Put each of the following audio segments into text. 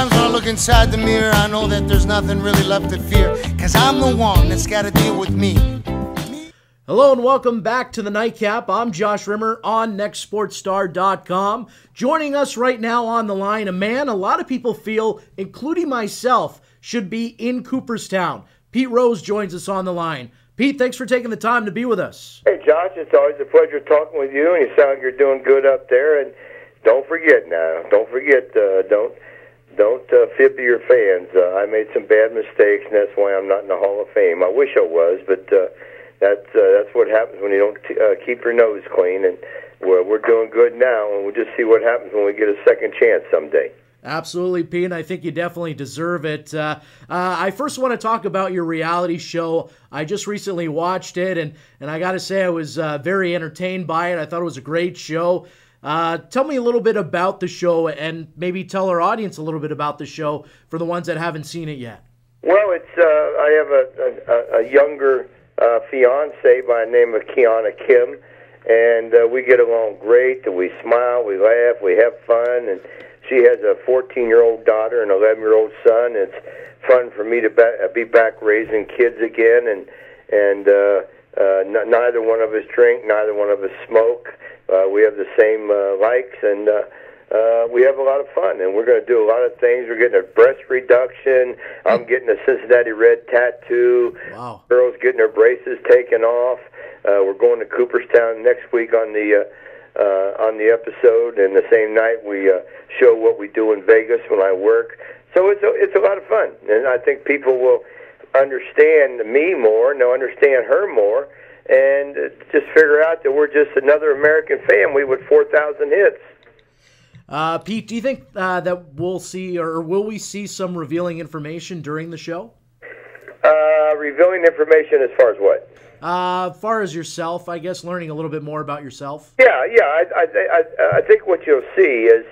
Sometimes when I look inside the mirror, I know that there's nothing really left to fear, 'cause I'm the one that's gotta deal with me. Hello and welcome back to the Nightcap. I'm Josh Rimmer on nextsportstar.com. Joining us right now on the line, a man a lot of people feel, including myself, should be in Cooperstown. Pete Rose joins us on the line. Pete, thanks for taking the time to be with us. Hey, Josh, it's always a pleasure talking with you, and you sound like you're doing good up there. And don't forget now, don't fib to your fans. I made some bad mistakes, and that's why I'm not in the Hall of Fame. I wish I was, but that's what happens when you don't keep your nose clean. And we're doing good now, and we'll just see what happens when we get a second chance someday. Absolutely, Pete, and I think you definitely deserve it. I first want to talk about your reality show. I just recently watched it, and I got to say I was very entertained by it. I thought it was a great show. Tell me a little bit about the show, and maybe tell our audience a little bit about the show for the ones that haven't seen it yet. Well, I have a younger fiance by the name of Kiana Kim, and we get along great. We smile, we laugh, we have fun, and she has a 14-year-old daughter and an 11-year-old son. It's fun for me to be back raising kids again, and neither one of us drink, neither one of us smoke. We have the same likes, and we have a lot of fun, and we're going to do a lot of things. We're getting a breast reduction. I'm getting a Cincinnati Red tattoo. Wow. Girls getting their braces taken off. We're going to Cooperstown next week on the episode, and the same night we show what we do in Vegas when I work. So it's a lot of fun, and I think people will understand me more, and they'll understand her more, and just figure out that we're just another American family with 4,000 hits. Pete, do you think that we'll see, or will we see some revealing information during the show? Revealing information as far as what? As far as yourself, I guess, learning a little bit more about yourself. Yeah. I think what you'll see is,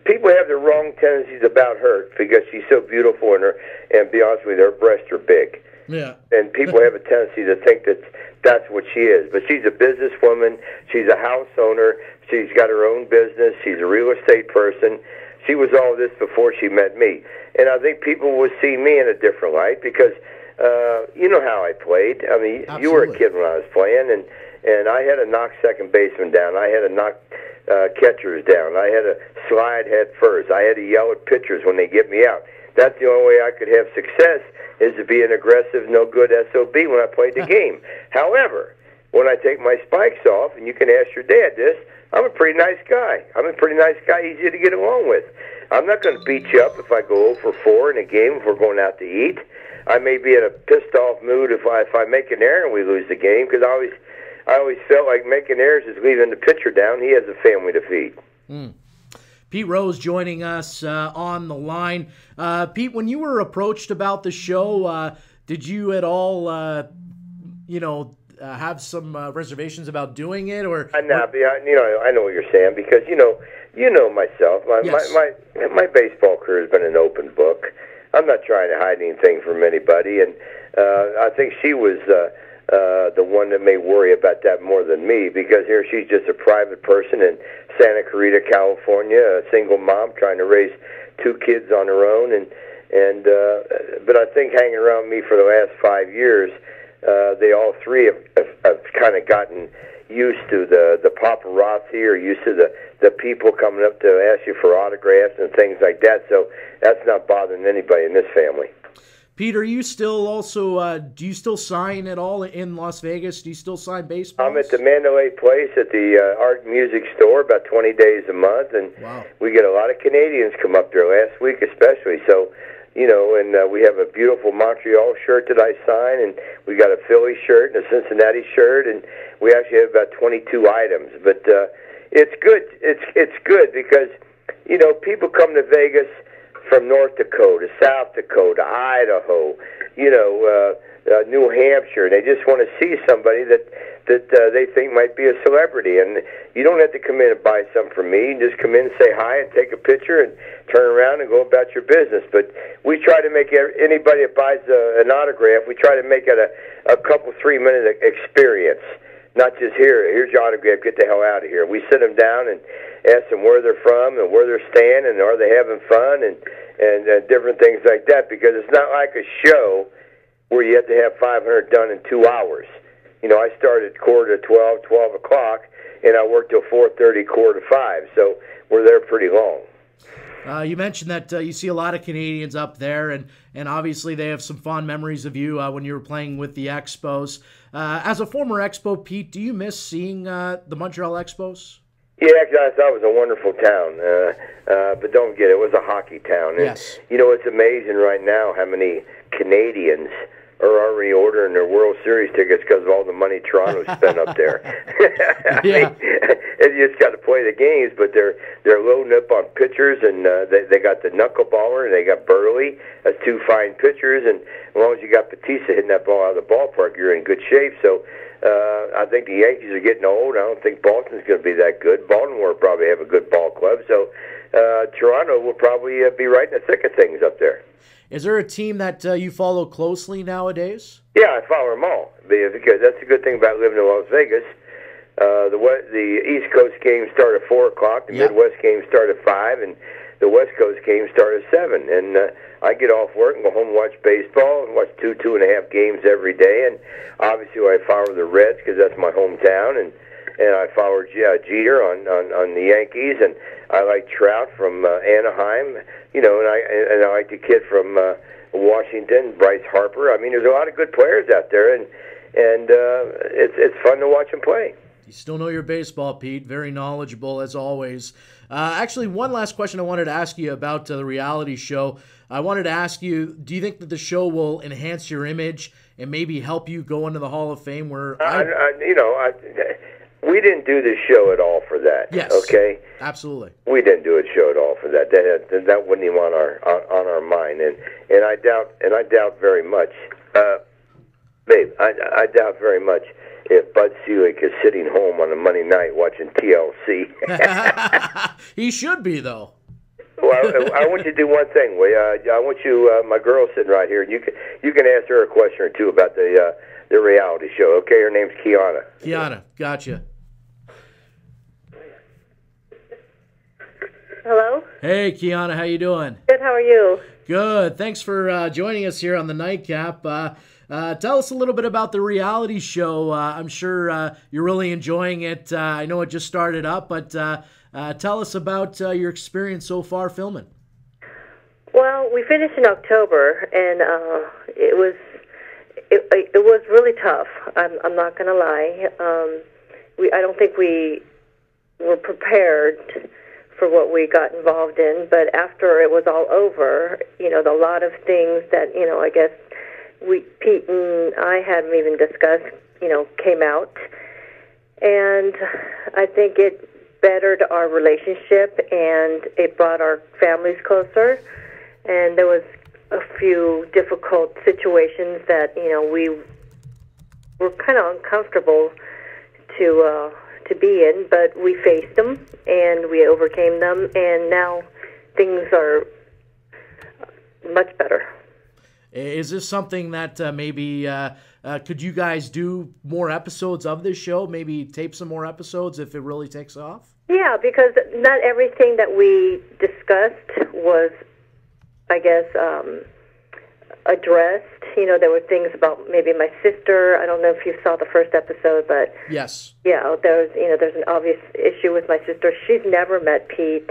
people have the wrong tendencies about her because she's so beautiful, and be honest with you, her breasts are big. Yeah. And people have a tendency to think that that's what she is. But she's a businesswoman. She's a house owner. She's got her own business. She's a real estate person. She was all this before she met me. And I think people will see me in a different light because you know how I played. I mean, Absolutely. You were a kid when I was playing, and I had to knock second baseman down. I had to knock catchers down. I had to slide head first. I had to yell at pitchers when they get me out. That's the only way I could have success, is to be an aggressive, no-good SOB when I played the game. However, when I take my spikes off, and you can ask your dad this, I'm a pretty nice guy. I'm a pretty nice guy, easy to get along with. I'm not going to beat you up if I go 0 for 4 in a game if we're going out to eat. I may be in a pissed-off mood if I make an error and we lose the game, because I always felt like making errors is leaving the pitcher down. He has a family to feed. Pete Rose joining us on the line. Pete, when you were approached about the show, did you at all, have some reservations about doing it, or? I know what you're saying, because you know myself. Yes. My baseball career has been an open book. I'm not trying to hide anything from anybody, and I think she was the one that may worry about that more than me, because here she's just a private person in Santa Clarita, California, a single mom trying to raise 2 kids on her own, but I think hanging around me for the last 5 years, they all three have kind of gotten used to the paparazzi, or used to the people coming up to ask you for autographs and things like that. So that's not bothering anybody in this family. Pete, are you still also, do you still sign at all in Las Vegas? Do you still sign baseball? I'm at the Mandalay Place at the Art and Music Store about 20 days a month, and wow. We get a lot of Canadians come up there, last week especially. So, and we have a beautiful Montreal shirt that I sign, and we got a Philly shirt and a Cincinnati shirt, and we actually have about 22 items. But it's good. It's good because, people come to Vegas from North Dakota, South Dakota, Idaho, New Hampshire. They just want to see somebody that they think might be a celebrity. And you don't have to come in and buy something from me. You just come in and say hi and take a picture and turn around and go about your business. But we try to make anybody that buys an autograph, we try to make it a couple 3-minute experience. not just here's your autograph, get the hell out of here. We sit them down and ask them where they're from and where they're staying and are they having fun and different things like that, because it's not like a show where you have to have 500 done in 2 hours. You know, I started 11:45, 12 o'clock, and I worked till 4:30, 4:45, so we're there pretty long. You mentioned that you see a lot of Canadians up there, and obviously they have some fond memories of you when you were playing with the Expos. As a former Expo, Pete, do you miss seeing the Montreal Expos? Yeah, actually, I thought it was a wonderful town, but don't forget, it was a hockey town. And, yes. You know, it's amazing right now how many Canadians are already ordering their World Series tickets because of all the money Toronto spent up there. Yeah. And you just got to play the games, but they're loading up on pitchers, and they got the knuckleballer, and they got Burley. That's 2 fine pitchers, and as long as you got Batista hitting that ball out of the ballpark, you're in good shape. So I think the Yankees are getting old. I don't think Boston's going to be that good. Baltimore will probably have a good ball club. So Toronto will probably be right in the thick of things up there. Is there a team that you follow closely nowadays? Yeah, I follow them all, because that's the good thing about living in Las Vegas. The East Coast games start at 4 o'clock, the Midwest games start at 5, and the West Coast games start at 7. And I get off work and go home and watch baseball and watch 2.5 games every day. And obviously I follow the Reds because that's my hometown, and I follow Jeter on the Yankees, and I like Trout from Anaheim, you know, and I like the kid from Washington, Bryce Harper. I mean, there's a lot of good players out there, and it's fun to watch them play. You still know your baseball, Pete. Very knowledgeable, as always. Actually, one last question I wanted to ask you about the reality show. I wanted to ask you, do you think that the show will enhance your image and maybe help you go into the Hall of Fame? We didn't do this show at all for that. Yes. Okay. Absolutely. We didn't do a show at all for that. That wasn't even on our mind, and I doubt very much, babe. I doubt very much if Bud Selig is sitting home on a Monday night watching TLC. He should be, though. Well, I want you to do one thing. I want you, my girl's sitting right here. You can ask her a question or two about the reality show. Okay, her name's Kiana. Kiana, gotcha. Hello? Hey, Kiana, how you doing? Good, how are you? Good. Thanks for joining us here on the Nightcap. Tell us a little bit about the reality show. I'm sure you're really enjoying it. I know it just started up, but tell us about your experience so far filming. Well, we finished in October, and it was really tough. I'm not going to lie. I don't think we were prepared for what we got involved in, but after it was all over, you know, a lot of things that, you know, I guess Pete and I hadn't even discussed, you know, came out, and I think it bettered our relationship, and it brought our families closer, and there was a few difficult situations that, you know, we were kind of uncomfortable to be in, but we faced them and we overcame them, and now things are much better. Is this something that maybe could you guys do more episodes of this show? Maybe tape some more episodes if it really takes off? Yeah, because not everything that we discussed was, I guess, addressed. You know, there were things about maybe my sister. I don't know if you saw the first episode, but yes, yeah, there's an obvious issue with my sister. She's never met Pete,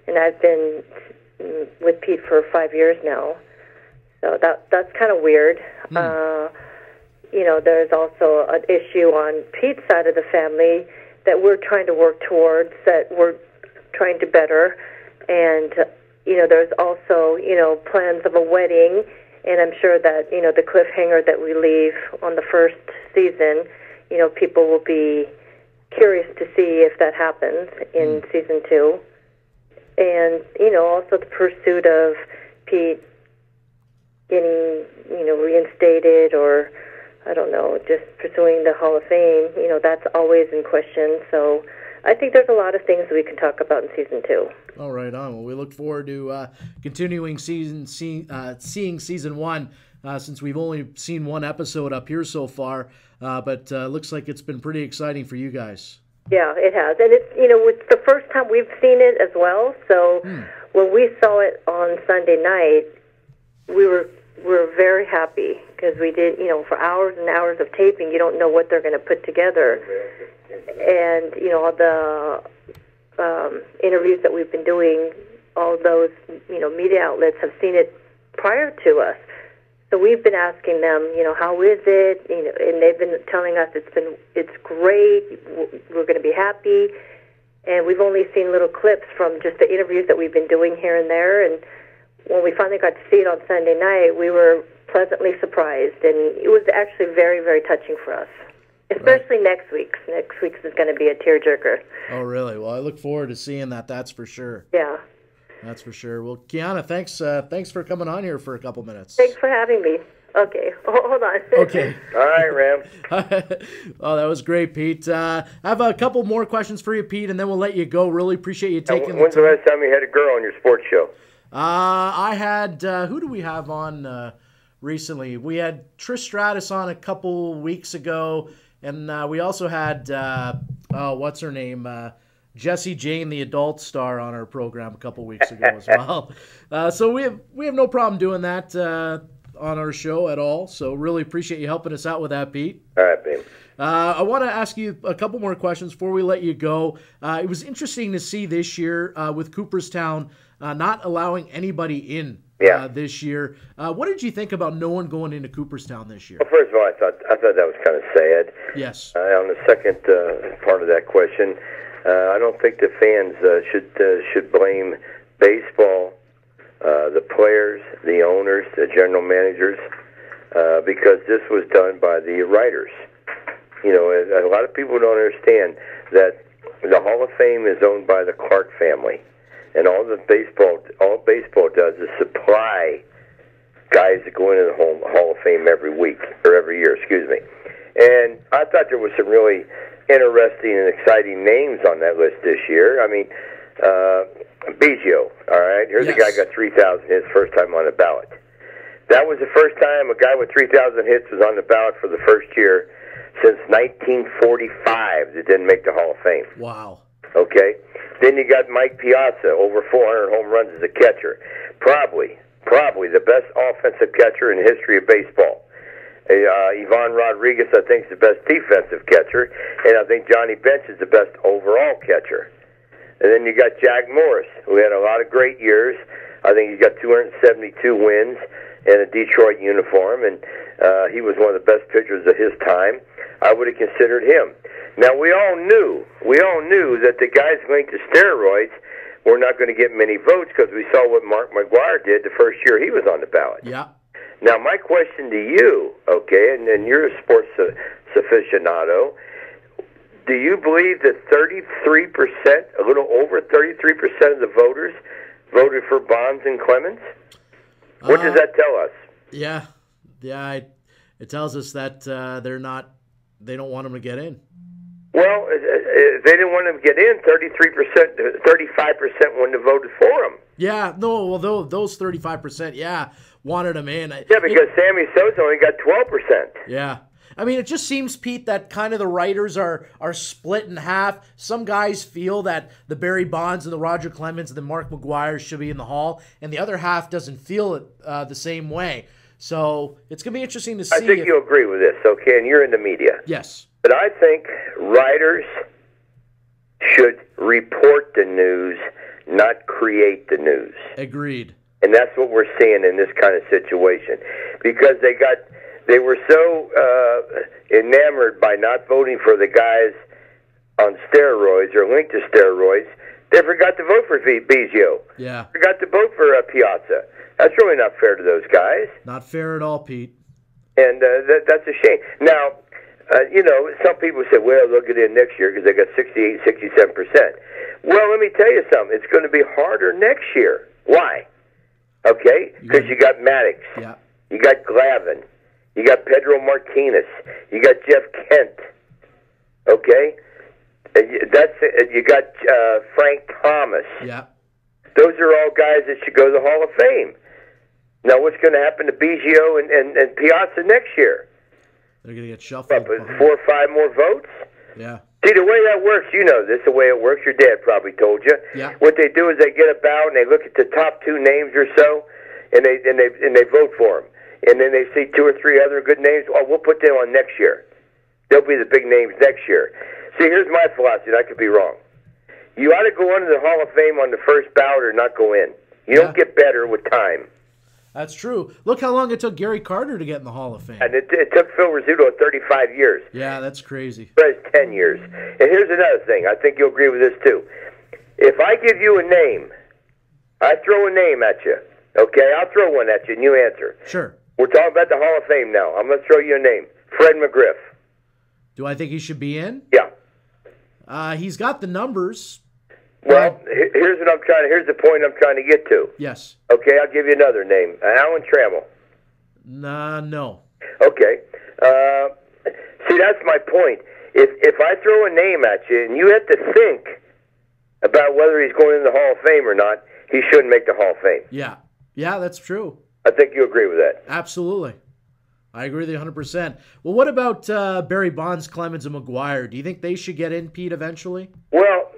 and I've been with Pete for 5 years now, so that's kind of weird. You know, there's also an issue on Pete's side of the family that we're trying to work towards, that we're trying to better, and you know, there's also, you know, plans of a wedding. And I'm sure that, you know, the cliffhanger that we leave on the first season, you know, people will be curious to see if that happens in season 2. And, you know, also the pursuit of Pete getting, you know, reinstated, or, I don't know, just pursuing the Hall of Fame, you know, that's always in question. So I think there's a lot of things that we can talk about in season 2. All right, on. Well, we look forward to continuing seeing season 1, since we've only seen one episode up here so far. but looks like it's been pretty exciting for you guys. Yeah, it has, and it's the first time we've seen it as well. So when we saw it on Sunday night, we were very happy because we did, for hours and hours of taping, you don't know what they're going to put together, and all the interviews that we've been doing, all those media outlets have seen it prior to us. So we've been asking them, how is it? And they've been telling us it's great. We're going to be happy. And we've only seen little clips from just the interviews that we've been doing here and there. And when we finally got to see it on Sunday night, we were pleasantly surprised. And it was actually very, very touching for us, especially next week's. Next week's is going to be a tearjerker. Oh, really? Well, I look forward to seeing that. That's for sure. Yeah. That's for sure. Well, Kiana, thanks for coming on here for a couple minutes. Thanks for having me. Okay, hold on. Okay. All right, Ram. Oh, that was great, Pete. I have a couple more questions for you, Pete, and then we'll let you go. Really appreciate you taking the time. When's the last time you had a girl on your sports show? I had, who do we have on recently? We had Trish Stratus on a couple weeks ago, and we also had, what's her name? Jessie Jane, the adult star, on our program a couple weeks ago as well. So we have no problem doing that on our show at all. So really appreciate you helping us out with that, Pete. All right, babe. I want to ask you a couple more questions before we let you go. It was interesting to see this year with Cooperstown not allowing anybody in this year. What did you think about no one going into Cooperstown this year? Well, first of all, I thought that was kind of sad. Yes. On the second part of that question, I don't think the fans should blame baseball, the players, the owners, the general managers, because this was done by the writers. A lot of people don't understand that the Hall of Fame is owned by the Clark family, and all baseball does is supply guys that go into the Hall of Fame every year. And I thought there was some really interesting and exciting names on that list this year. I mean, Biggio, all right? Here's a guy who got 3,000 hits first time on the ballot. That was the first time a guy with 3,000 hits was on the ballot for the first year since 1945 that didn't make the Hall of Fame. Wow. Okay? Then you got Mike Piazza, over 400 home runs as a catcher. Probably the best offensive catcher in the history of baseball. Ivan Rodriguez, I think, is the best defensive catcher, and I think Johnny Bench is the best overall catcher. And then you got Jack Morris, who had a lot of great years. I think he's got 272 wins in a Detroit uniform, and he was one of the best pitchers of his time. I would have considered him. Now, we all knew that the guys linked to steroids were not going to get many votes because we saw what Mark McGwire did the first year he was on the ballot. Yeah. Now, my question to you, okay, and you're a sports aficionado, do you believe that 33%, a little over 33% of the voters voted for Bonds and Clemens? What does that tell us? Yeah, it tells us that they don't want him to get in. Well, if they didn't want him to get in, 33%, 35% wouldn't have voted for him. Yeah, no, well, those 35%, wanted him in. Yeah, because Sammy Sosa only got 12%. Yeah. I mean, it just seems, Pete, that kind of the writers are split in half. Some guys feel that the Barry Bonds and the Roger Clemens and the Mark McGwire should be in the Hall, and the other half doesn't feel it the same way. So it's going to be interesting to see. I think you'll agree with this, okay? And you're in the media. Yes. But I think writers should report the news, not create the news. Agreed. And that's what we're seeing in this kind of situation. Because they were so enamored by not voting for the guys on steroids or linked to steroids, they forgot to vote for Biggio. Yeah. Forgot to vote for Piazza. That's really not fair to those guys. Not fair at all, Pete. And that's a shame. Now, some people say, well, they'll get in next year because they got 68, 67%. Well, let me tell you something. It's going to be harder next year. Why? Okay? Because you got Maddox. Yeah. You got Glavine. You got Pedro Martinez. You got Jeff Kent. Okay? You got Frank Thomas. Yeah. Those are all guys that should go to the Hall of Fame. Now, what's going to happen to Biggio and Piazza next year? They're going to get shuffled. But 4 or 5 more votes? Yeah. See, the way that works, you know this, the way it works, your dad probably told you. Yeah. What they do is they get a ballot and they look at the top 2 names or so, and they vote for them. And then they see 2 or 3 other good names. Oh, we'll put them on next year. They'll be the big names next year. See, here's my philosophy, and I could be wrong. You ought to go into the Hall of Fame on the first ballot or not go in. You don't get better with time. That's true. Look how long it took Gary Carter to get in the Hall of Fame. And it took Phil Rizzuto 35 years. Yeah, that's crazy. Perez 10 years. And here's another thing. I think you'll agree with this, too. If I give you a name, I throw a name at you, okay? I'll throw one at you, and you answer. Sure. We're talking about the Hall of Fame now. I'm going to throw you a name. Fred McGriff. Do I think he should be in? Yeah. He's got the numbers. Well, here's the point I'm trying to get to. Yes. Okay, I'll give you another name. Alan Trammell. No. Okay. See, that's my point. If I throw a name at you and you have to think about whether he's going in the Hall of Fame or not, he shouldn't make the Hall of Fame. Yeah. Yeah, that's true. I think you agree with that. Absolutely. I agree with you 100%. Well, what about Barry Bonds, Clemens, and McGuire? Do you think they should get in, Pete, eventually? Well,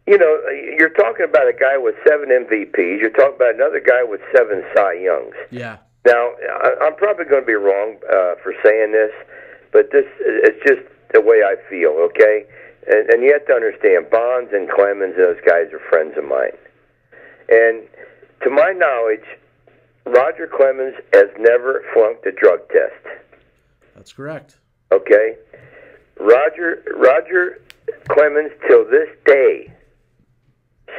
you know, you're talking about a guy with 7 MVPs. You're talking about another guy with 7 Cy Youngs. Yeah. Now, I'm probably going to be wrong for saying this, but this is just the way I feel, okay? And you have to understand, Bonds and Clemens, those guys are friends of mine. And to my knowledge, Roger Clemens has never flunked a drug test. That's correct. Okay? Roger Clemens, till this day,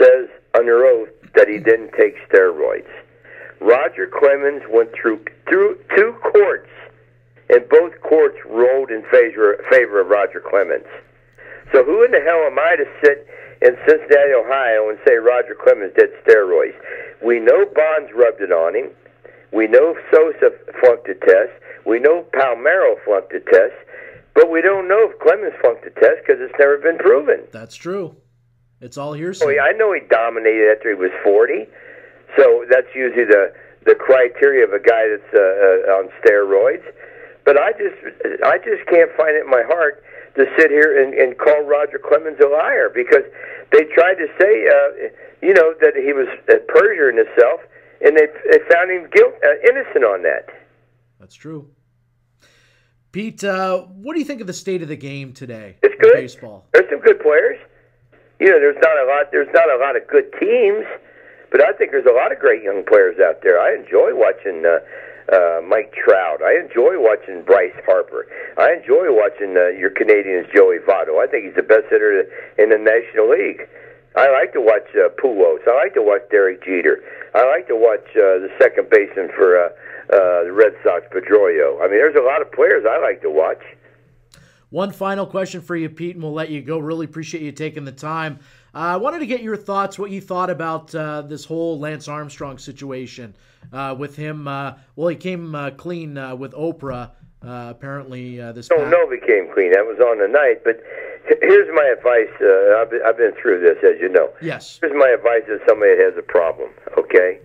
says under oath that he didn't take steroids. Roger Clemens went through 2 courts, and both courts ruled in favor of Roger Clemens. So who in the hell am I to sit in Cincinnati, Ohio, and say Roger Clemens did steroids? We know Bonds rubbed it on him. We know Sosa flunked a test. We know Palmeiro flunked a test. But we don't know if Clemens flunked a test because it's never been proven. That's true. It's all hearsay. Oh, yeah, I know he dominated after he was 40. So that's usually the criteria of a guy that's on steroids. But I just can't find it in my heart to sit here and call Roger Clemens a liar, because they tried to say, that he was perjuring himself, and they found him innocent on that. That's true. Pete, what do you think of the state of the game today? It's good. Baseball. There's some good players. You know, there's not a lot of good teams, but I think there's a lot of great young players out there. I enjoy watching Mike Trout. I enjoy watching Bryce Harper. I enjoy watching your Canadians, Joey Votto. I think he's the best hitter in the National League. I like to watch Pujols. I like to watch Derek Jeter. I like to watch the second baseman for the Red Sox, Pedroia. I mean, there's a lot of players I like to watch. One final question for you, Pete, and we'll let you go. Really appreciate you taking the time. I wanted to get your thoughts, what you thought about this whole Lance Armstrong situation with him. He came clean with Oprah, apparently, this past. No, he came clean. That was on the night. But here's my advice. I've been through this, as you know. Yes. Here's my advice to somebody that has a problem, okay?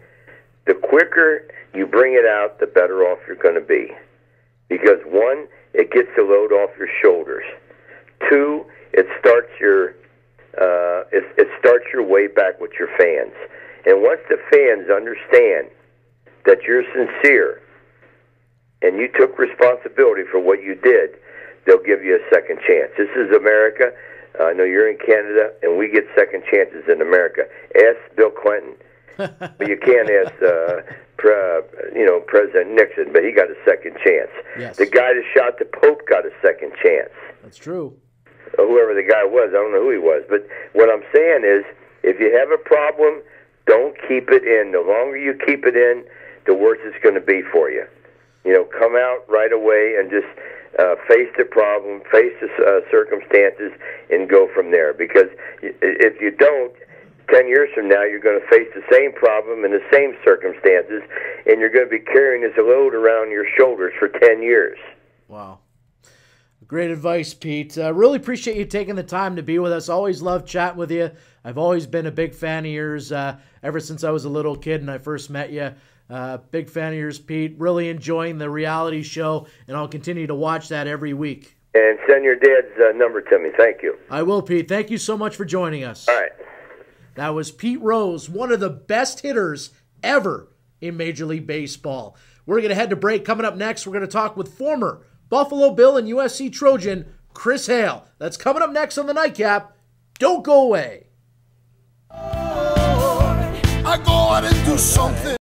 The quicker you bring it out, the better off you're going to be. Because, 1, it gets the load off your shoulders. 2, it starts your way back with your fans. And once the fans understand that you're sincere and you took responsibility for what you did, they'll give you a second chance. This is America. I know you're in Canada, and we get second chances in America. Ask Bill Clinton. But you can't ask President Nixon, but he got a second chance. Yes. The guy that shot the Pope got a second chance. That's true. Whoever the guy was, I don't know who he was. But what I'm saying is, if you have a problem, don't keep it in. The longer you keep it in, the worse it's going to be for you. You know, come out right away and just face the problem, face the circumstances, and go from there. Because if you don't, 10 years from now, you're going to face the same problem and the same circumstances, and you're going to be carrying this load around your shoulders for 10 years. Wow. Great advice, Pete. Really appreciate you taking the time to be with us. Always love chatting with you. I've always been a big fan of yours ever since I was a little kid and I first met you. Big fan of yours, Pete. Really enjoying the reality show, and I'll continue to watch that every week. And send your dad's number to me. Thank you. I will, Pete. Thank you so much for joining us. All right. That was Pete Rose, one of the best hitters ever in Major League Baseball. We're going to head to break. Coming up next, we're going to talk with former Buffalo Bill and USC Trojan Chris Hale. That's coming up next on the Nightcap. Don't go away. I go out and do something.